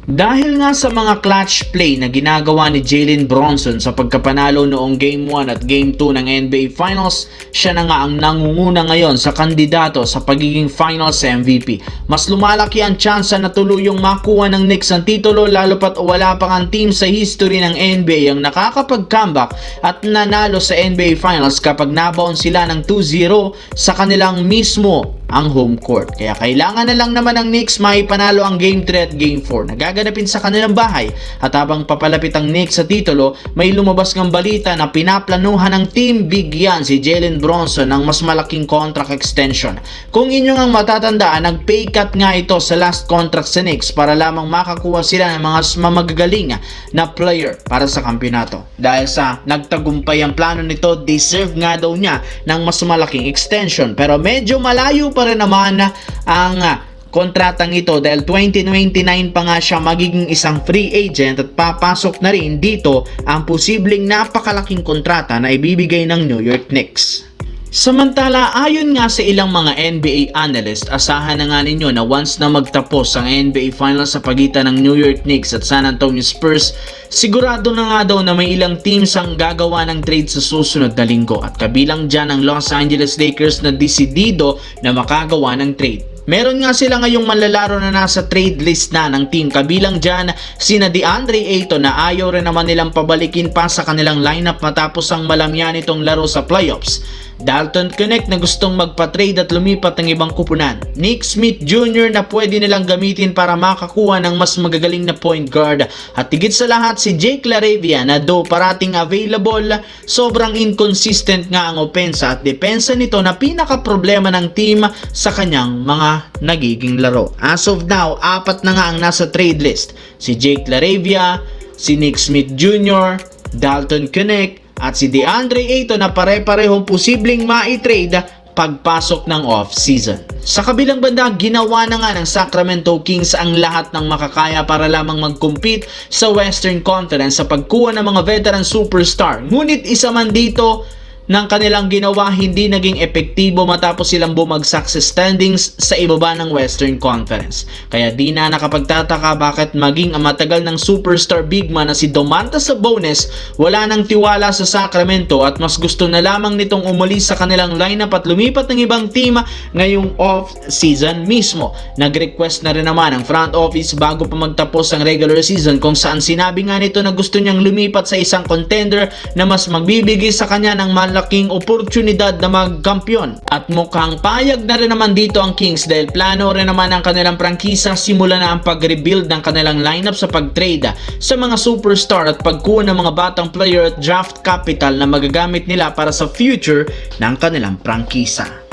Dahil nga sa mga clutch play na ginagawa ni Jalen Brunson sa pagkapanalo noong Game 1 at Game 2 ng NBA Finals, siya na nga ang nangunguna ngayon sa kandidato sa pagiging Finals MVP. Mas lumalaki ang tsansa na tuluyang makuha ng Knicks ang titulo lalo pat wala pang ang team sa history ng NBA ang nakakapag-comeback at nanalo sa NBA Finals kapag nabaon sila ng 2-0 sa kanilang mismo ang home court. Kaya kailangan na lang naman ng Knicks maipanalo ang Game 3 at Game 4 na gaganapin sa kanilang bahay. At habang papalapit ang Knicks sa titulo, may lumabas ng balita na pinaplanuhan ng team bigyan si Jalen Brunson ng mas malaking contract extension. Kung inyong ang matatandaan, nag-pay cut nga ito sa last contract sa Knicks para lamang makakuha sila ng mga mamagagaling na player para sa kampyonato. Dahil sa nagtagumpay ang plano nito, deserve nga daw niya ng mas malaking extension. Pero medyo malayo pa rin naman ang kontratang ito dahil 2029 pa nga siya magiging isang free agent at papasok na rin dito ang posibleng napakalaking kontrata na ibibigay ng New York Knicks. Samantala, ayon nga sa ilang mga NBA analyst, asahan na nga ninyo na once na magtapos ang NBA Finals sa pagitan ng New York Knicks at San Antonio Spurs, sigurado na nga daw na may ilang teams ang gagawa ng trade sa susunod na linggo at kabilang dyan ang Los Angeles Lakers na desidido na makagawa ng trade. Meron nga sila ngayong manlalaro na nasa trade list na ng team. Kabilang dyan sina DeAndre Ayton na ayaw rin naman nilang pabalikin pa sa kanilang lineup matapos ang malamya nitong laro sa playoffs. Dalton Knecht na gustong magpa-trade at lumipat ng ibang kupunan. Nick Smith Jr. na pwede nilang gamitin para makakuha ng mas magagaling na point guard. At higit sa lahat si Jake LaRavia na do parating available, sobrang inconsistent nga ang opensa at depensa nito na pinaka-problema ng team sa kanyang mga nagiging laro. As of now, 4 na nga ang nasa trade list. Si Jake LaRavia, si Nick Smith Jr., Dalton Knecht, at si DeAndre Ayton na pare-parehong posibleng ma-trade pagpasok ng off-season. Sa kabilang banda, ginawa na nga ng Sacramento Kings ang lahat ng makakaya para lamang mag-compete sa Western Conference sa pagkuha ng mga veteran superstar. Ngunit isa man dito ng kanilang ginawa hindi naging epektibo matapos silang bumagsak sa standings sa ibaba ng Western Conference. Kaya di na nakapagtataka bakit maging ang matagal ng superstar big man na si Domantas Sabonis wala nang tiwala sa Sacramento at mas gusto na lamang nitong umalis sa kanilang lineup at lumipat ng ibang team ngayong off-season mismo. Nag-request na rin naman ang front office bago pa magtapos ang regular season kung saan sinabi nga nito na gusto niyang lumipat sa isang contender na mas magbibigay sa kanya ng malaking oportunidad na magkampiyon. At mukhang payag na rin naman dito ang Kings dahil plano rin naman ang kanilang prangkisa simula na ang pag-rebuild ng kanilang lineup sa pag-trade sa mga superstar at pagkuha ng mga batang player at draft capital na magagamit nila para sa future ng kanilang prangkisa.